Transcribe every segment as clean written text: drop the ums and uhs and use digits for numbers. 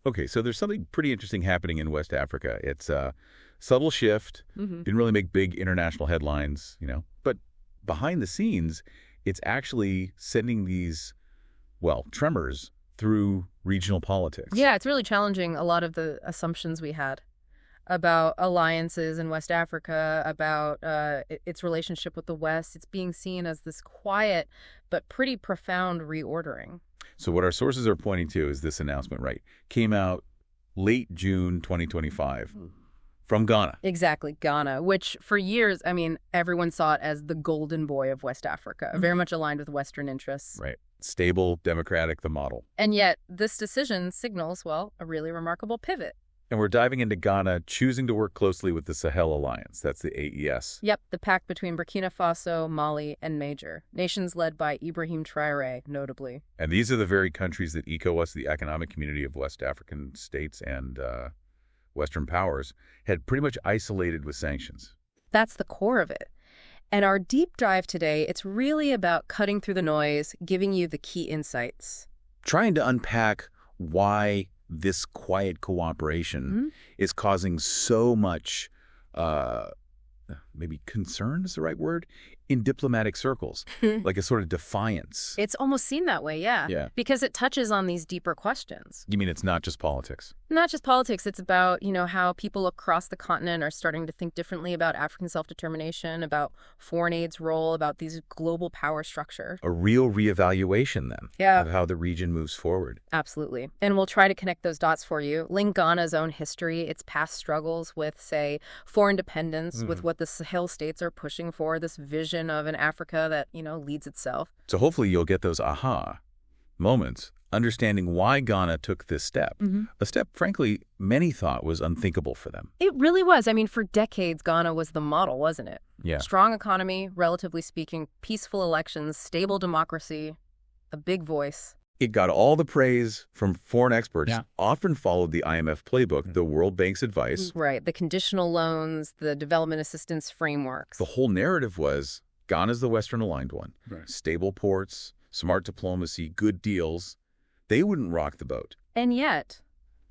Okay, so there's something pretty interesting happening in West Africa. It's a subtle shift, didn't really make big international headlines, but behind the scenes, it's actually sending these, well, tremors through regional politics. Yeah, it's really challenging a lot of the assumptions we had about alliances in West Africa, about its relationship with the West. It's being seen as this quiet but pretty profound reordering. So what our sources are pointing to is this announcement, right? Came out late June 2025 from Ghana. Exactly, Ghana, which for years, everyone saw it as the golden boy of West Africa, very much aligned with Western interests. Right. Stable, democratic, the model. And yet, this decision signals, well, a really remarkable pivot. And we're diving into Ghana choosing to work closely with the Sahel Alliance. That's the AES. Yep, the pact between Burkina Faso, Mali, and Niger. Nations led by Ibrahim Traoré, notably. And these are the very countries that ECOWAS, the Economic Community of West African States and Western powers, had pretty much isolated with sanctions. That's the core of it. And our deep dive today, it's really about cutting through the noise, giving you the key insights. Trying to unpack why this quiet cooperation is causing so much, maybe concern is the right word, in diplomatic circles, like a sort of defiance. It's almost seen that way, yeah. Because it touches on these deeper questions. You mean it's not just politics? Not just politics. It's about, how people across the continent are starting to think differently about African self-determination, about foreign aid's role, about these global power structure. A real reevaluation, then, of how the region moves forward. Absolutely. And we'll try to connect those dots for you, link Ghana's own history, its past struggles with, say, foreign dependence, with what the Sahel states are pushing for, this vision of an Africa that, leads itself. So hopefully you'll get those aha moments, understanding why Ghana took this step. A step, frankly, many thought was unthinkable for them. It really was. For decades, Ghana was the model, wasn't it? Yeah. Strong economy, relatively speaking, peaceful elections, stable democracy, a big voice. It got all the praise from foreign experts, often followed the IMF playbook, the World Bank's advice. Right, the conditional loans, the development assistance frameworks. The whole narrative was Ghana's the Western aligned one. Right. Stable ports, smart diplomacy, good deals. They wouldn't rock the boat. And yet,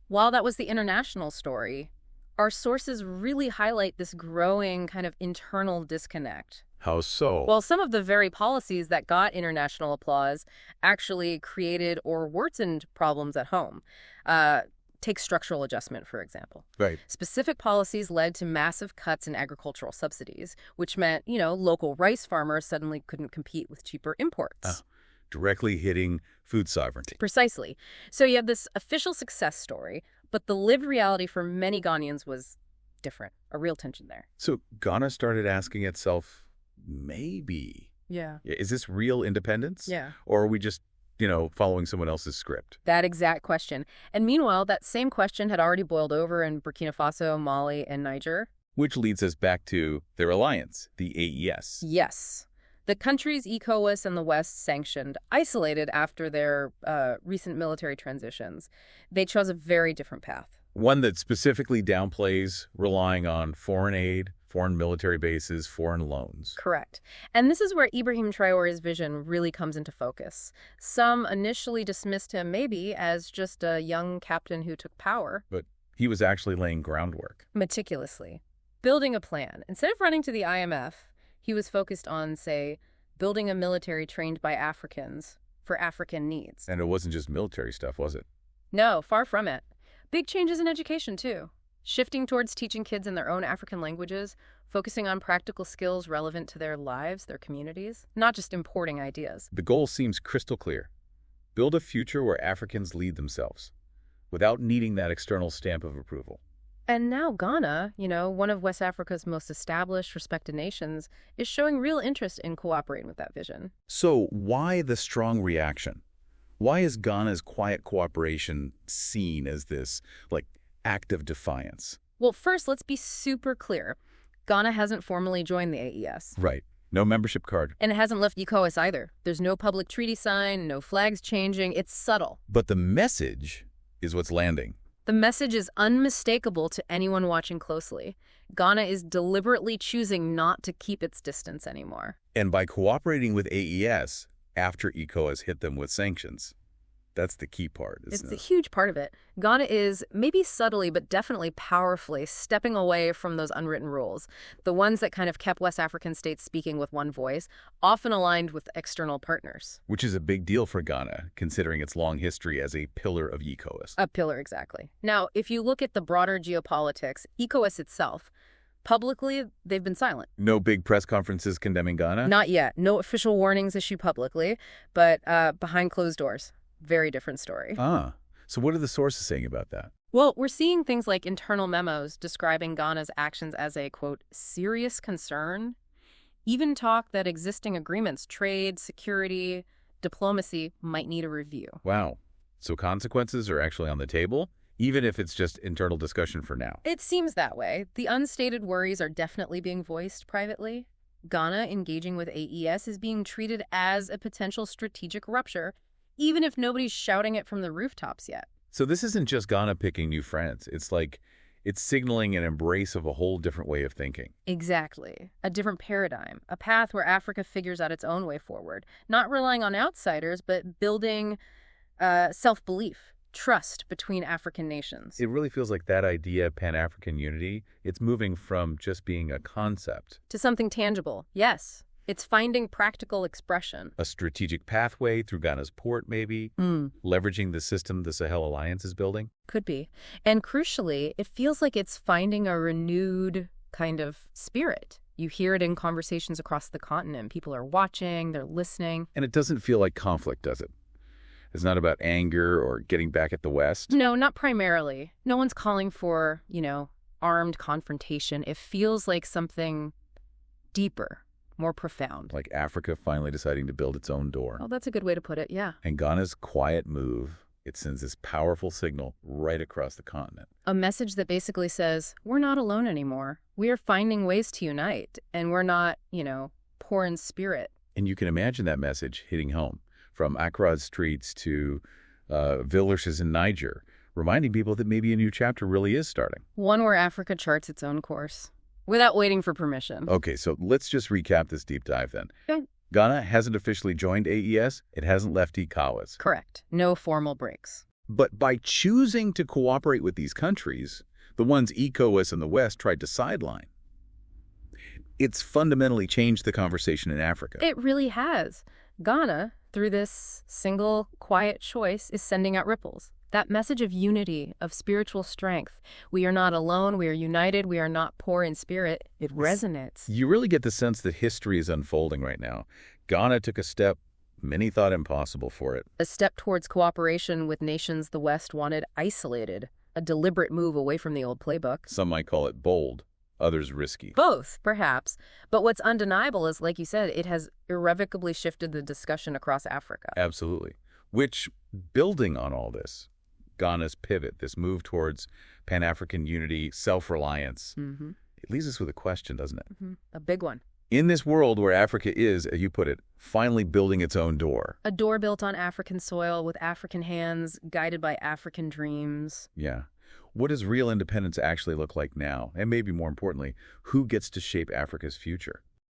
while that was the international story, our sources really highlight this growing kind of internal disconnect. How so? Well, some of the very policies that got international applause actually created or worsened problems at home. Take structural adjustment, for example. Right. Specific policies led to massive cuts in agricultural subsidies, which meant, local rice farmers suddenly couldn't compete with cheaper imports. Directly hitting food sovereignty. Precisely. So you have this official success story, but the lived reality for many Ghanaians was different, a real tension there. So Ghana started asking itself, maybe. Yeah. Is this real independence? Yeah. Or are we just, following someone else's script? That exact question. And meanwhile, that same question had already boiled over in Burkina Faso, Mali, and Niger. Which leads us back to their alliance, the AES. Yes. The countries ECOWAS and the West sanctioned, isolated after their recent military transitions. They chose a very different path. One that specifically downplays relying on foreign aid, foreign military bases, foreign loans. Correct. And this is where Ibrahim Traoré's vision really comes into focus. Some initially dismissed him maybe as just a young captain who took power. But he was actually laying groundwork. Meticulously. Building a plan. Instead of running to the IMF, he was focused on, say, building a military trained by Africans for African needs. And it wasn't just military stuff, was it? No, far from it. Big changes in education, too. Shifting towards teaching kids in their own African languages, focusing on practical skills relevant to their lives, their communities, not just importing ideas. The goal seems crystal clear. Build a future where Africans lead themselves, without needing that external stamp of approval. And now Ghana, one of West Africa's most established, respected nations, is showing real interest in cooperating with that vision. So why the strong reaction? Why is Ghana's quiet cooperation seen as this, act of defiance? Well, first, let's be super clear. Ghana hasn't formally joined the AES. Right. No membership card. And it hasn't left ECOWAS either. There's no public treaty sign, no flags changing. It's subtle. But the message is what's landing. The message is unmistakable to anyone watching closely. Ghana is deliberately choosing not to keep its distance anymore. And by cooperating with AES after ECOWAS hit them with sanctions, That's the key part, isn't It's a it? huge part of it. Ghana is, maybe subtly, but definitely powerfully, stepping away from those unwritten rules, the ones that kind of kept West African states speaking with one voice, often aligned with external partners. Which is a big deal for Ghana, considering its long history as a pillar of ECOWAS. A pillar, exactly. Now, if you look at the broader geopolitics, ECOWAS itself, publicly, they've been silent. No big press conferences condemning Ghana? Not yet. No official warnings issued publicly, but behind closed doors. Very different story. Ah, so what are the sources saying about that? Well, we're seeing things like internal memos describing Ghana's actions as a, quote, serious concern. Even talk that existing agreements, trade, security, diplomacy, might need a review. Wow. So consequences are actually on the table, even if it's just internal discussion for now. It seems that way. The unstated worries are definitely being voiced privately. Ghana engaging with AES is being treated as a potential strategic rupture, even if nobody's shouting it from the rooftops yet. So this isn't just Ghana picking new friends. It's signaling an embrace of a whole different way of thinking. Exactly. A different paradigm. A path where Africa figures out its own way forward. Not relying on outsiders, but building self-belief, trust between African nations. It really feels like that idea, Pan-African unity, it's moving from just being a concept. To something tangible, yes. It's finding practical expression. A strategic pathway through Ghana's port, maybe, leveraging the system the Sahel Alliance is building. Could be. And crucially, it feels like it's finding a renewed kind of spirit. You hear it in conversations across the continent. People are watching, they're listening. And it doesn't feel like conflict, does it? It's not about anger or getting back at the West. No, not primarily. No one's calling for, armed confrontation. It feels like something deeper, more profound. Like Africa finally deciding to build its own door. Oh, that's a good way to put it, yeah. And Ghana's quiet move, it sends this powerful signal right across the continent. A message that basically says, we're not alone anymore. We are finding ways to unite, and we're not, poor in spirit. And you can imagine that message hitting home, from Accra's streets to villages in Niger, reminding people that maybe a new chapter really is starting. One where Africa charts its own course, without waiting for permission. Okay, so let's just recap this deep dive then. Okay. Ghana hasn't officially joined AES. It hasn't left ECOWAS. Correct. No formal breaks. But by choosing to cooperate with these countries, the ones ECOWAS and the West tried to sideline, it's fundamentally changed the conversation in Africa. It really has. Ghana, through this single, quiet choice, is sending out ripples. That message of unity, of spiritual strength. We are not alone, we are united, we are not poor in spirit. It resonates. You really get the sense that history is unfolding right now. Ghana took a step many thought impossible for it. A step towards cooperation with nations the West wanted isolated. A deliberate move away from the old playbook. Some might call it bold, others risky. Both, perhaps. But what's undeniable is, like you said, it has irrevocably shifted the discussion across Africa. Absolutely. Which, building on all this, Ghana's pivot, this move towards Pan-African unity, self-reliance, it leaves us with a question, doesn't it? A big one. In this world where Africa is, as you put it, finally building its own door. A door built on African soil with African hands, guided by African dreams. Yeah. What does real independence actually look like now? And maybe more importantly, who gets to shape Africa's future?